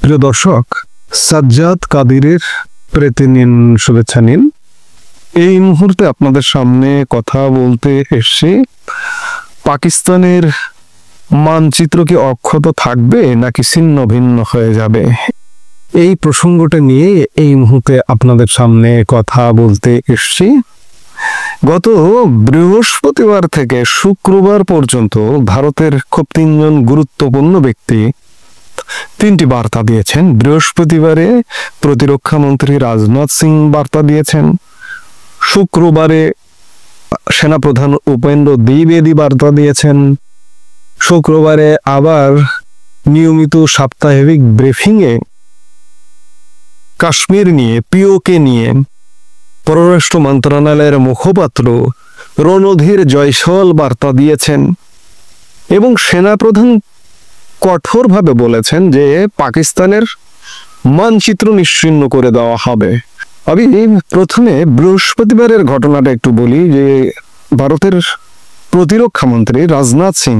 প্রিয় দর্শক, সাজ্জাদ কাদিরের প্রীতি নিন, শুভেচ্ছা নিন। এই মুহূর্তে আপনাদের সামনে কথা বলতে এসেছি, পাকিস্তানের মানচিত্র কি অক্ষত থাকবে নাকি ছিন্ন ভিন্ন হয়ে যাবে, এই প্রসঙ্গটা নিয়ে এই মুহূর্তে আপনাদের সামনে কথা বলতে এসেছি। গত বৃহস্পতিবার থেকে শুক্রবার পর্যন্ত ভারতের খুব তিনজন গুরুত্বপূর্ণ ব্যক্তি তিনটি বার্তা দিয়েছেন। বৃহস্পতিবারে প্রতিরক্ষা মন্ত্রী রাজনাথ সিং বার্তা দিয়েছেন, শুক্রবারে সেনাপ্রধান উপেন্দ্র দ্বিবেদী বার্তা দিয়েছেন, শুক্রবারে আবার নিয়মিত সাপ্তাহিক ব্রিফিংয়ে কাশ্মীর নিয়ে, পিওকে নিয়ে পররাষ্ট্র মন্ত্রণালয়ের মুখপাত্র রণধীর জয়সওয়াল বার্তা দিয়েছেন এবং সেনাপ্রধান কঠোরভাবে বলেছেন যে পাকিস্তানের মানচিত্র নিশ্চিহ্ন করে দেওয়া হবে। আমি প্রথমে বৃহস্পতিবারের ঘটনাটা একটু বলি যে ভারতের প্রতিরক্ষা মন্ত্রী রাজনাথ সিং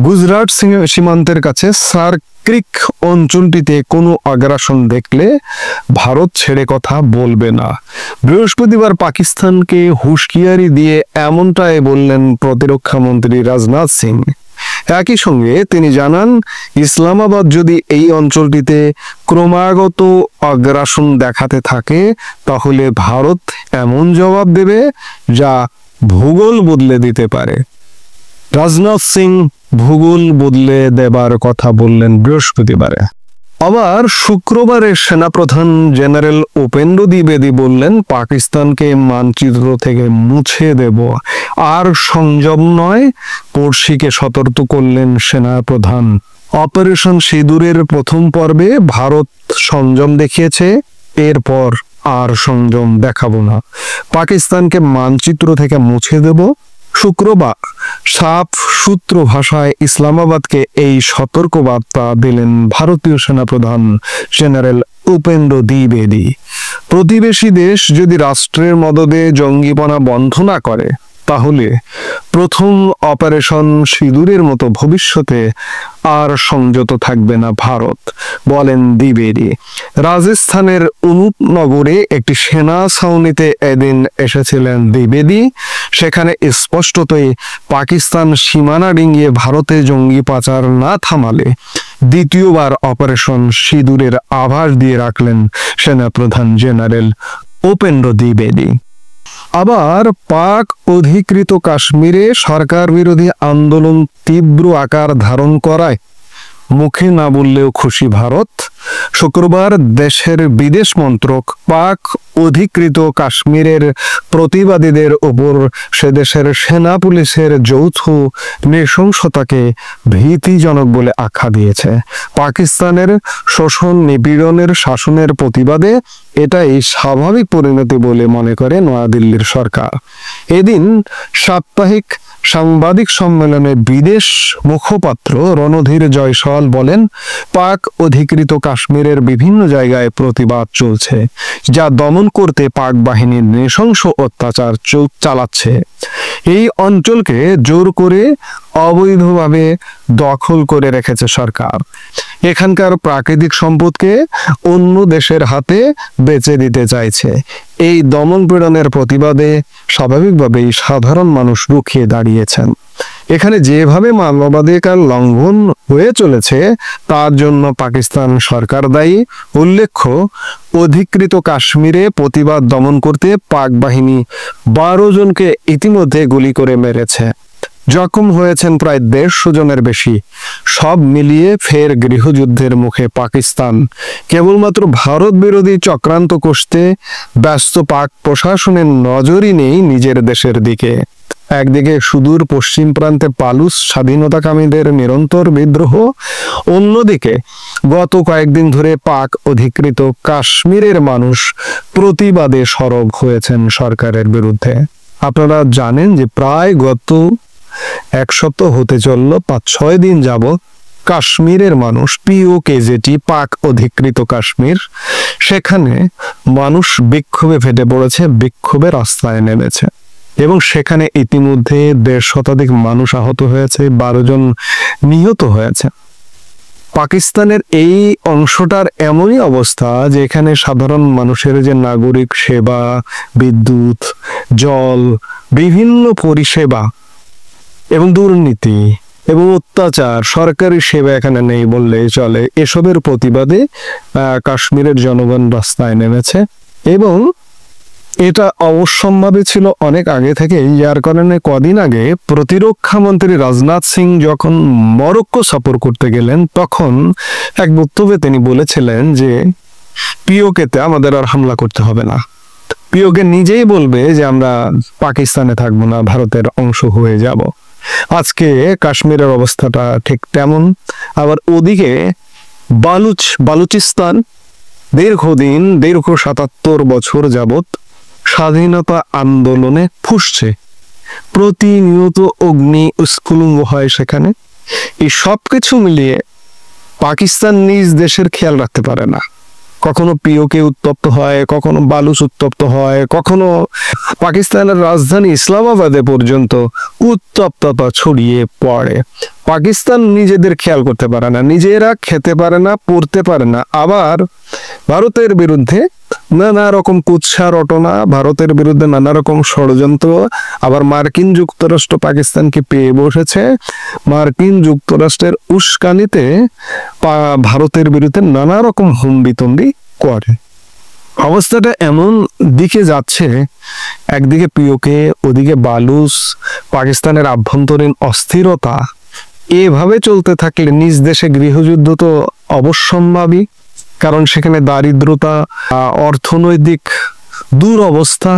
গুজরাট সীমান্তের কাছে সার্ক্রিক অঞ্চলটিতে কোনো আগ্রাসন দেখলে ভারত ছেড়ে কথা বলবে না। বৃহস্পতিবার পাকিস্তানকে হুঁশিয়ারি দিয়ে এমনটাই বললেন প্রতিরক্ষা মন্ত্রী রাজনাথ সিং। একই সঙ্গে তিনি জানান, ইসলামাবাদ যদি এই অঞ্চলটিতে ক্রমাগত আগ্রাসন দেখাতে থাকে তাহলে ভারত এমন জবাব দেবে যা ভূগোল বদলে দিতে পারে। রাজনাথ সিং ভূগোল বদলে দেবার কথা বললেন বৃহস্পতিবারে। আবার শুক্রবারে সেনাপ্রধান জেনারেল উপেন্দ্র দ্বিবেদী বললেন, পাকিস্তানকে মানচিত্র থেকে মুছে দেব, আর সংযম নয়। পড়শিকে সতর্ক করলেন সেনাপ্রধান। অপারেশন সিঁদুরের প্রথম পর্বে ভারত সংযম দেখিয়েছে, এরপর আর সংযম দেখাবো না, পাকিস্তানকে মানচিত্র থেকে মুছে দেব। শুক্রবার সাফ সূত্র ভাষায় ইসলামাবাদকে এই সতর্কবার্তা দিলেন ভারতীয় সেনাপ্রধান জেনারেল উপেন্দ্র দ্বিবেদী। প্রতিবেশী দেশ যদি রাষ্ট্রের মদদে জঙ্গিপনা বন্ধ না করে তাহলে প্রথম অপারেশন সিঁদুরের মতো ভবিষ্যতে আর সংযত থাকবে না ভারত, বলেন দ্বিবেদী। রাজস্থানের অনুপনগরে একটি সেনা ছাউনিতে এদিন এসেছিলেন দ্বিবেদী। সেখানে স্পষ্টতই পাকিস্তান সীমানা ডিঙিয়ে ভারতে জঙ্গি পাচার না থামালে দ্বিতীয়বার অপারেশন সিঁদুরের আভাস দিয়ে রাখলেন সেনাপ্রধান জেনারেল উপেন্দ্র দ্বিবেদী। আবার পাক অধিকৃত কাশ্মীরে সরকার বিরোধী আন্দোলন তীব্র আকার ধারণ করায় মুখে না বললেও খুশি ভারত। শুক্রবার দেশের বিদেশ মন্ত্রক পাক অধিকৃত কাশ্মীরের প্রতিবাদীদের ওপর সে দেশের সেনা পুলিশের যৌথ নৃশংসতাকে ভীতিজনক বলে আখ্যা দিয়েছে। পাকিস্তানের শোষণ নিপীড়নের শাসনের প্রতিবাদে এটাই স্বাভাবিক পরিণতি বলে মনে করে নয়াদিল্লির সরকার। এদিন সাপ্তাহিক সাংবাদিক সম্মেলনে বিদেশ মুখপাত্র রণধীর জয়সওয়াল বলেন, পাক অধিকৃত কাশ্মীরের বিভিন্ন জায়গায় প্রতিবাদ চলছে, যা দমন করতে পাক বাহিনী নৃশংস অত্যাচার চালাচ্ছে। এই অঞ্চলকে জোর করে অবৈধভাবে দখল করে রেখেছে সরকার। এখানকার প্রাকৃতিক সম্পদকে অন্য দেশের হাতে বেচে দিতে চাইছে। এই দমন পীড়নের প্রতিবাদে স্বাভাবিকভাবেই সাধারণ মানুষ রুখিয়ে দাঁড়িয়েছেন। এখানে যেভাবে মানবাধিকার লঙ্ঘন হয়ে চলেছে তার জন্য পাকিস্তান সরকার দায়ী। উল্লেখ্য, অধিকৃত কাশ্মীরে প্রতিবাদ দমন করতে পাক বাহিনী 12 জনকে ইতিমধ্যে গুলি করে মেরেছে। জখম হয়েছেন প্রায় 150 জনের বেশি। সব মিলিয়ে ফের গৃহযুদ্ধের মুখে পাকিস্তান। কেবলমাত্র ভারত বিরোধী চক্রান্ত কষতে ব্যস্ত পাক প্রশাসনের নজরই নেই নিজের দেশের দিকে। একদিকে সুদূর পশ্চিম প্রান্তে পালুস স্বাধীনতাকামীদের নিরন্তর বিদ্রোহ, অন্যদিকে গত কয়েকদিন ধরে পাক অধিকৃত কাশ্মীরের মানুষ প্রতিবাদে সরব হয়েছেন সরকারের বিরুদ্ধে। আপনারা জানেন যে প্রায় গত 1 সপ্তাহ হতে চলল, 5-6 দিন যাবৎ কাশ্মীরের মানুষ, পিওকে যেটি পাক অধিকৃত কাশ্মীর, সেখানে মানুষ বিক্ষোভে ফেটে পড়েছে, বিক্ষোভে রাস্তায় নেমেছে এবং সেখানে ইতিমধ্যে 150 শতাধিক মানুষ আহত হয়েছে, 12 জন নিহত হয়েছে। পাকিস্তানের এই অংশটার এমনই অবস্থা যে এখানে সাধারণ মানুষের যে নাগরিক সেবা, বিদ্যুৎ, জল, বিভিন্ন পরিষেবা এবং দুর্নীতি এবং অত্যাচার, সরকারি সেবা এখানে নেই বললেই চলে। এসবের প্রতিবাদে কাশ্মীরের জনগণ রাস্তায় নেমেছে এবং এটা অবশ্যম্ভাবী ছিল অনেক আগে থেকেই, যার কারণে কদিন আগে প্রতিরক্ষা মন্ত্রী রাজনাথ সিং যখন মরক্কো সফর করতে গেলেন তখন এক বক্তব্যে তিনি বলেছিলেন যে পিওকেতে আমাদের আর হামলা করতে হবে না। পিওকে নিজেই বলবে যে আমরা পাকিস্তানে থাকবো না, ভারতের অংশ হয়ে যাব। আজকে কাশ্মীরের অবস্থাটা ঠিক তেমন। আবার ওদিকে বালুচিস্তান দীর্ঘদিন 77 বছর যাবত স্বাধীনতা আন্দোলনে ফুঁসছে, প্রতিনিয়ত অগ্নি উস্ফুলিঙ্গ হয় সেখানে। এই সবকিছু মিলিয়ে পাকিস্তান নিজ দেশের খেয়াল রাখতে পারে না। কখনো পিওকে উত্তপ্ত হয়, কখনো বালুচ উত্তপ্ত হয়, কখনো পাকিস্তানের রাজধানী ইসলামাবাদে পর্যন্ত উত্তপ্ততা ছড়িয়ে পড়ে। পাকিস্তান নিজেদের খেয়াল করতে পারে না, নিজেরা খেতে পারে না, পড়তে পারে না। আবার ভারতের বিরুদ্ধে নানা রকম কুৎসা রটনা, ভারতের বিরুদ্ধে নানা রকম ষড়যন্ত্র। আবার মার্কিন যুক্তরাষ্ট্র পাকিস্তানকে পেয়ে বসেছে, মার্কিন যুক্তরাষ্ট্রের উস্কানিতে ভারতের বিরুদ্ধে নানা রকম হুমড়িতুমড়ি করে। অবস্থাটা এমন দিকে যাচ্ছে, একদিকে পিওকে, ওদিকে বালুচ, পাকিস্তানের আভ্যন্তরীণ অস্থিরতা। এভাবে চলতে থাকলে নিজ দেশে গৃহযুদ্ধ তো অবশ্যম্ভাবী, কারণ সেখানে দারিদ্রতা, অর্থনৈতিক দুরবস্থা,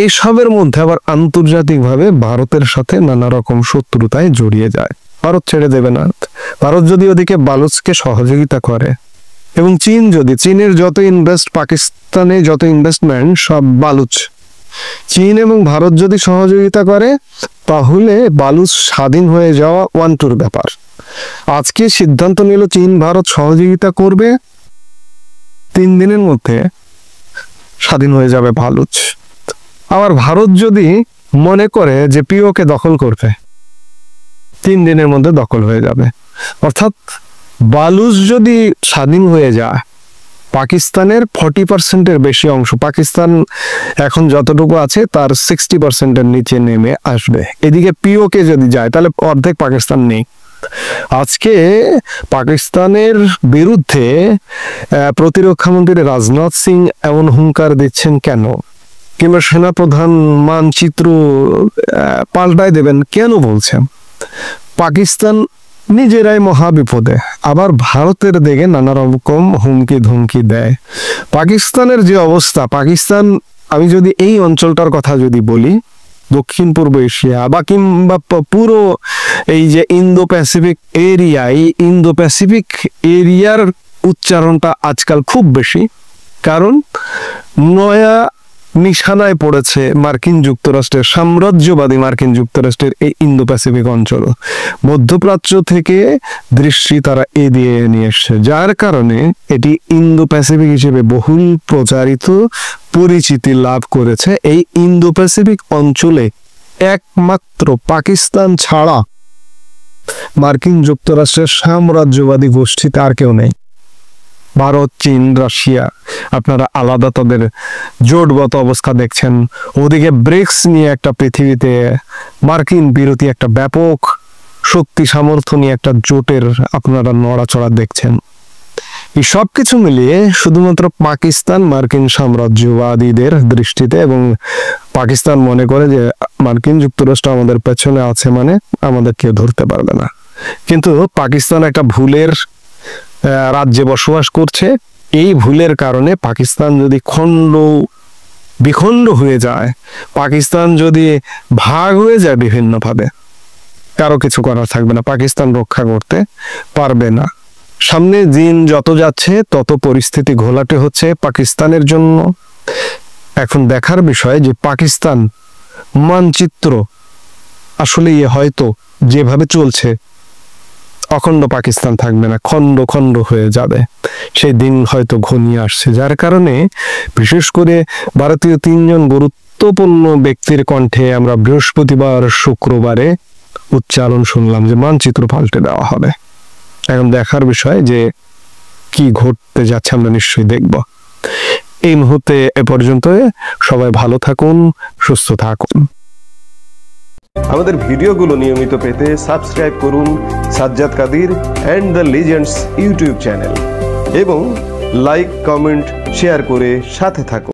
এইসবের মধ্যে আবার আন্তর্জাতিকভাবে ভারতের সাথে নানা রকম শত্রুতায় জড়িয়ে যায়। ভারত ছেড়ে দেবে না। ভারত যদি ওদিকে বালুচকে সহযোগিতা করে এবং চীনের যত পাকিস্তানে যত ইনভেস্টমেন্ট সব বালুচ, চীন এবং ভারত যদি সহযোগিতা করে তাহলে বালুচ স্বাধীন হয়ে যাওয়া 1-2 ব্যাপার। আজকে সিদ্ধান্ত নিল চীন ভারত সহযোগিতা করবে, 3 দিনের মধ্যে স্বাধীন হয়ে যাবে বালুচ। আবার ভারত যদি মনে করে যে পিওকে দখল করবে, 3 দিনের মধ্যে দখল হয়ে যাবে। অর্থাৎ বালুচ যদি স্বাধীন হয়ে যায়, পাকিস্তানের 40%-এর বেশি অংশ, পাকিস্তান এখন যতটুকু আছে তার 60%-এর নিচে নেমে আসবে। এদিকে পিওকে যদি যায় তাহলে অর্ধেক পাকিস্তান নেই। আজকে পাকিস্তানের বিরুদ্ধে প্রতিরক্ষামন্ত্রী রাজনাথ সিং এমন হুঙ্কার দিচ্ছেন কেন? কিংবা সেনাপ্রধান মানচিত্র পাল্টায় দেবেন কেন বলছেন? পাকিস্তান নিজেরাই মহাবিপদে, আবার ভারতের দিকে নানা রকম হুমকি ধুমকি দেয়। পাকিস্তানের যে অবস্থা, পাকিস্তান, আমি যদি এই অঞ্চলটার কথা যদি বলি, দক্ষিণ পূর্ব এশিয়া বা কিংবা পুরো এই যে ইন্দো প্যাসিফিক এরিয়া, এই ইন্দো প্যাসিফিক এরিয়ার উচ্চারণটা আজকাল খুব বেশি, কারণ নয়া নিশানায় পড়েছে মার্কিন যুক্তরাষ্ট্রের, সাম্রাজ্যবাদী মার্কিন যুক্তরাষ্ট্রের এই ইন্দো প্যাসিফিক অঞ্চল। মধ্যপ্রাচ্য থেকে দৃষ্টি তারা এদিকে নিয়ে এসছে, যার কারণে এটি ইন্দো প্যাসিফিক হিসেবে বহুল প্রচারিত পরিচিতি লাভ করেছে। এই ইন্দো প্যাসিফিক অঞ্চলে একমাত্র পাকিস্তান ছাড়া মার্কিন যুক্তরাষ্ট্রের সাম্রাজ্যবাদী গোষ্ঠীতে আর কেউ নেই। ভারত, চীন, রাশিয়া আপনারা আলাদা তাদের জোটবদ্ধ অবস্থা দেখছেন। ওদিকে ব্রিক্স নিয়ে একটা পৃথিবীতে মার্কিন বিরোধী একটা ব্যাপক শক্তি সামর্থ্য নিয়ে একটা জোটের আপনারা নড়াচড়া দেখছেন। এই সব কিছু মিলিয়ে শুধুমাত্র পাকিস্তান মার্কিন সাম্রাজ্যবাদীদের দৃষ্টিতে, এবং পাকিস্তান মনে করে যে মার্কিন যুক্তরাষ্ট্র আমাদের পেছনে আছে মানে আমাদের কেউ ধরতে পারবে না। কিন্তু পাকিস্তান একটা ভুলের রাজ্যে বসবাস করছে। এই ভুলের কারণে পাকিস্তান যদি বিখণ্ড হয়ে যায়, পাকিস্তান যদি ভাগ হয়ে যায় বিভিন্নভাবে, কারো কিছু করার থাকবে না, পাকিস্তান রক্ষা করতে পারবে না। সামনে দিন যত যাচ্ছে তত পরিস্থিতি ঘোলাটে হচ্ছে পাকিস্তানের জন্য। এখন দেখার বিষয় যে পাকিস্তান মানচিত্র আসলে হয়তো যেভাবে চলছে অখণ্ড পাকিস্তান থাকবে না, খণ্ড খণ্ড হয়ে যাবে, সেই দিন হয়তো ঘনিয়ে আসছে। যার কারণে বিশেষ করে ভারতীয় 3 জন গুরুত্বপূর্ণ ব্যক্তির কণ্ঠে আমরা বৃহস্পতিবার শুক্রবারে উচ্চারণ শুনলাম যে মানচিত্র পাল্টে দেওয়া হবে। এখন দেখার বিষয় যে কি ঘটতে যাচ্ছে আমরা নিশ্চয়ই দেখব। এই মুহূর্তে এ পর্যন্ত, সবাই ভালো থাকুন, সুস্থ থাকুন। আমাদের ভিডিওগুলো নিয়মিত পেতে সাবস্ক্রাইব করুন Sajjad Kadir and the Legends YouTube channel এবং লাইক, কমেন্ট, শেয়ার করে সাথে থাকুন।